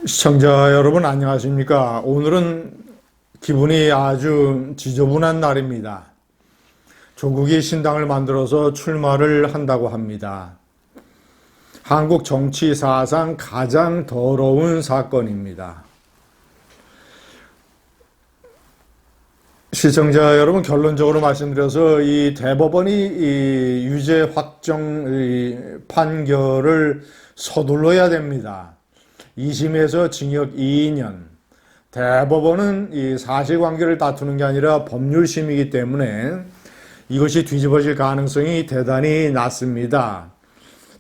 시청자 여러분 안녕하십니까? 오늘은 기분이 아주 지저분한 날입니다. 조국이 신당을 만들어서 출마를 한다고 합니다. 한국 정치 사상 가장 더러운 사건입니다. 시청자 여러분, 결론적으로 말씀드려서 이 대법원이 이 유죄 확정 판결을 서둘러야 됩니다. 2심에서 징역 2년. 대법원은 이 사실관계를 다투는 게 아니라 법률심이기 때문에 이것이 뒤집어질 가능성이 대단히 낮습니다.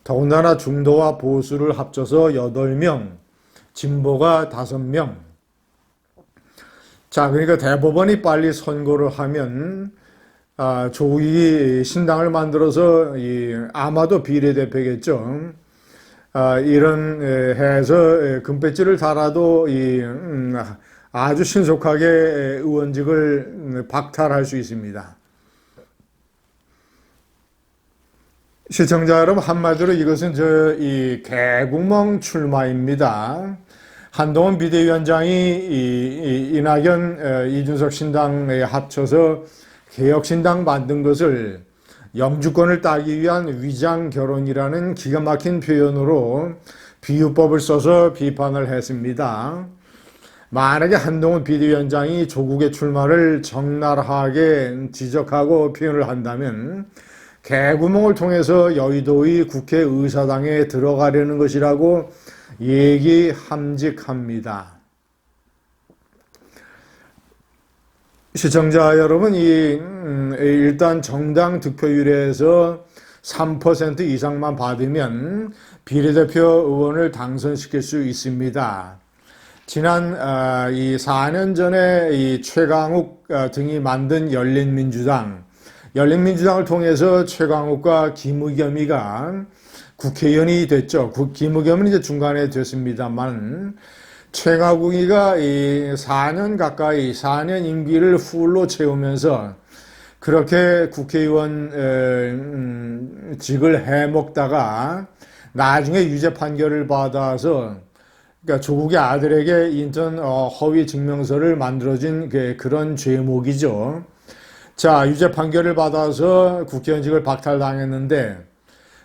더군다나 중도와 보수를 합쳐서 8명, 진보가 5명. 자, 그러니까 대법원이 빨리 선고를 하면 조국이 신당을 만들어서 아마도 비례대표겠죠. 이런 해서 금배지를 달아도 아주 신속하게 의원직을 박탈할 수 있습니다. 시청자 여러분, 한마디로 이것은 이 개구멍 출마입니다. 한동훈 비대위원장이 이낙연, 이준석 신당에 합쳐서 개혁신당 만든 것을 영주권을 따기 위한 위장 결혼이라는 기가 막힌 표현으로 비유법을 써서 비판을 했습니다. 만약에 한동훈 비대위원장이 조국의 출마를 적나라하게 지적하고 표현을 한다면 개구멍을 통해서 여의도의 국회의사당에 들어가려는 것이라고 얘기함직합니다. 시청자 여러분, 일단 정당 득표율에서 3% 이상만 받으면 비례대표 의원을 당선시킬 수 있습니다. 지난 4년 전에 이 최강욱 등이 만든 열린민주당을 통해서 최강욱과 김의겸이가 국회의원이 됐죠. 김의겸은 이제 중간에 됐습니다만, 최강욱이가 4년 임기를 풀로 채우면서 그렇게 국회의원 직을 해먹다가 나중에 유죄 판결을 받아서, 그러니까 조국의 아들에게 인턴 허위 증명서를 만들어진 그런 죄목이죠. 자, 유죄 판결을 받아서 국회의원직을 박탈당했는데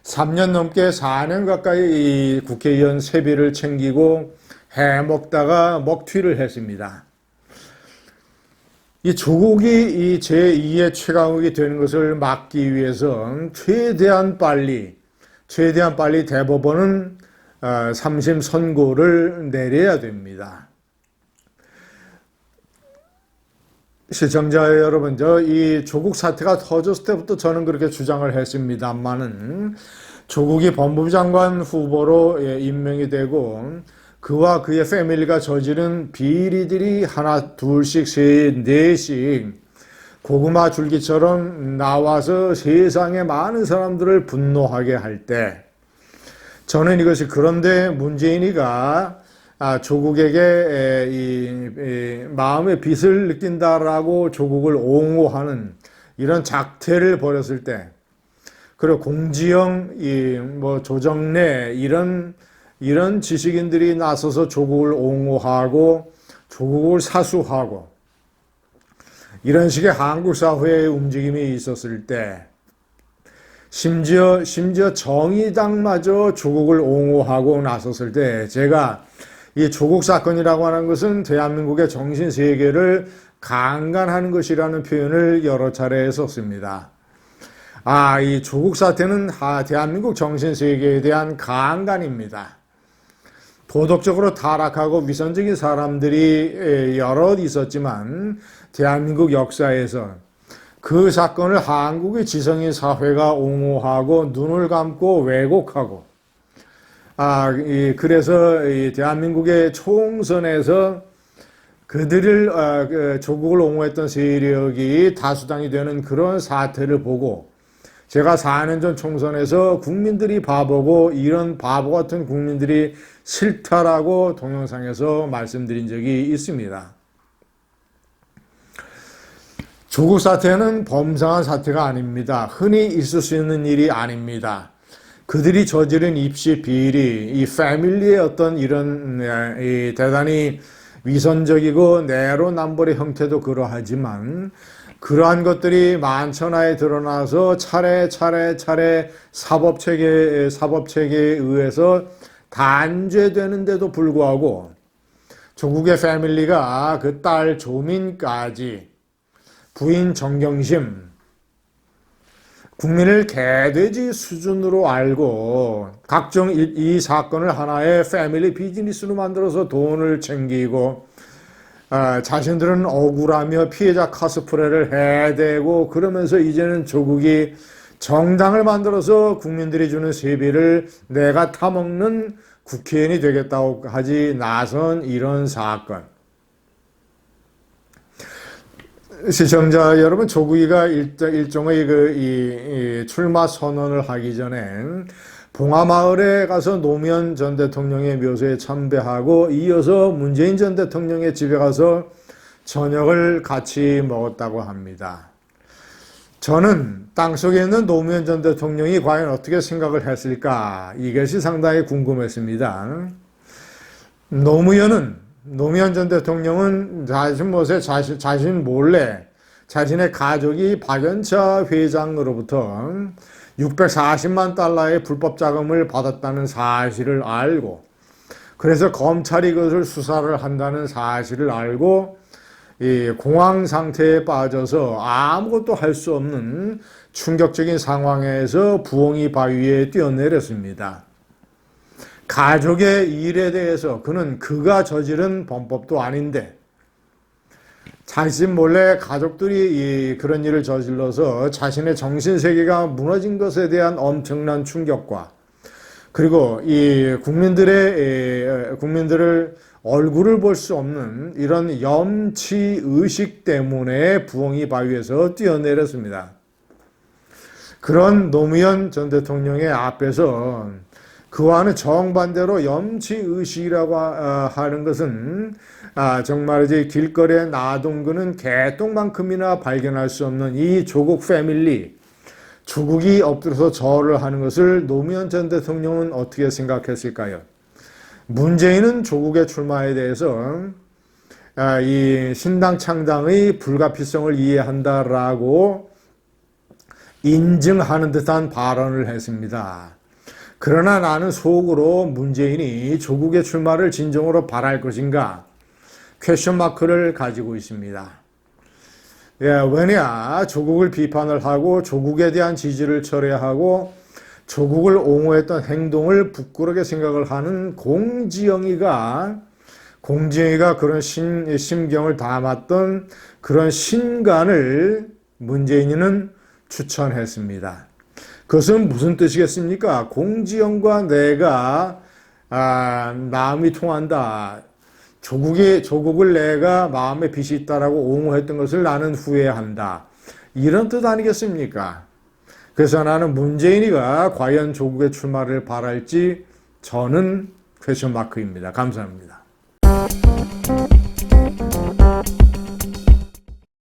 3년 넘게 4년 가까이 이 국회의원 세비를 챙기고 해먹다가 먹튀를 했습니다. 이 조국이 이 제2의 최강욱이 되는 것을 막기 위해서 최대한 빨리 대법원은 3심 선고를 내려야 됩니다. 시청자 여러분, 이 조국 사태가 터졌을 때부터 저는 그렇게 주장을 했습니다만은 조국이 법무부 장관 후보로 임명이 되고 그와 그의 패밀리가 저지른 비리들이 하나, 둘씩, 셋, 넷씩 고구마 줄기처럼 나와서 세상에 많은 사람들을 분노하게 할 때 저는 이것이 그런데 문재인이가 조국에게 마음의 빚을 느낀다라고 조국을 옹호하는 이런 작태를 벌였을 때, 그리고 공지영, 조정래 이런 지식인들이 나서서 조국을 옹호하고 조국을 사수하고 이런 식의 한국 사회의 움직임이 있었을 때, 심지어 정의당마저 조국을 옹호하고 나섰을 때, 제가 이 조국 사건이라고 하는 것은 대한민국의 정신 세계를 강간하는 것이라는 표현을 여러 차례 썼습니다. 이 조국 사태는 대한민국 정신 세계에 대한 강간입니다. 도덕적으로 타락하고 위선적인 사람들이 여럿 있었지만 대한민국 역사에서 그 사건을 한국의 지성인 사회가 옹호하고 눈을 감고 왜곡하고 그래서 대한민국의 총선에서 그들을 조국을 옹호했던 세력이 다수당이 되는 그런 사태를 보고 제가 4년 전 총선에서 국민들이 바보고 이런 바보 같은 국민들이 싫다라고 동영상에서 말씀드린 적이 있습니다. 조국 사태는 범상한 사태가 아닙니다. 흔히 있을 수 있는 일이 아닙니다. 그들이 저지른 입시 비리, 이 패밀리의 어떤 이런 이 대단히 위선적이고 내로남불의 형태도 그러하지만 그러한 것들이 만천하에 드러나서 차례 사법체계에 의해서 단죄되는데도 불구하고 조국의 패밀리가 그 딸 조민까지 부인 정경심 국민을 개돼지 수준으로 알고 각종 이 사건을 하나의 패밀리 비즈니스로 만들어서 돈을 챙기고 자신들은 억울하며 피해자 코스프레를 해대고 그러면서 이제는 조국이 정당을 만들어서 국민들이 주는 세비를 내가 타먹는 국회의원이 되겠다고 하지 나선 이런 사건. 시청자 여러분, 조국이가 일종의 이 출마 선언을 하기 전에 봉하마을에 가서 노무현 전 대통령의 묘소에 참배하고 이어서 문재인 전 대통령의 집에 가서 저녁을 같이 먹었다고 합니다. 저는 땅속에 있는 노무현 전 대통령이 과연 어떻게 생각을 했을까? 이것이 상당히 궁금했습니다. 노무현 전 대통령은 자신 몰래 자신의 가족이 박연차 회장으로부터 640만 달러의 불법 자금을 받았다는 사실을 알고, 그래서 검찰이 그것을 수사를 한다는 사실을 알고 이 공황 상태에 빠져서 아무것도 할 수 없는 충격적인 상황에서 부엉이 바위에 뛰어내렸습니다. 가족의 일에 대해서 그가 저지른 범법도 아닌데 자신 몰래 가족들이 국민들이 그런 일을 저질러서 자신의 정신세계가 무너진 것에 대한 엄청난 충격과 그리고 이 국민들을 얼굴을 볼 수 없는 이런 염치의식 때문에 부엉이 바위에서 뛰어내렸습니다. 그런 노무현 전 대통령의 앞에서 그와는 정반대로 염치의식이라고 하는 것은 정말 이제 길거리에 놔둔 개똥만큼이나 발견할 수 없는 이 조국 패밀리, 조국이 엎드려서 절을 하는 것을 노무현 전 대통령은 어떻게 생각했을까요? 문재인은 조국의 출마에 대해서 이 신당 창당의 불가피성을 이해한다라고 인증하는 듯한 발언을 했습니다. 그러나 나는 속으로 문재인이 조국의 출마를 진정으로 바랄 것인가 퀘스천 마크를 가지고 있습니다. 왜냐, 조국을 비판을 하고 조국에 대한 지지를 철회하고 조국을 옹호했던 행동을 부끄럽게 생각을 하는 공지영이가 그런 심경을 담았던 그런 신간을 문재인은 추천했습니다. 그것은 무슨 뜻이겠습니까? 공지영과 내가 마음이 통한다. 조국을 내가 마음에 빚이 있다라고 옹호했던 것을 나는 후회한다. 이런 뜻 아니겠습니까? 그래서 나는 문재인이가 과연 조국의 출마를 바랄지 저는 퀘스천 마크입니다. 감사합니다.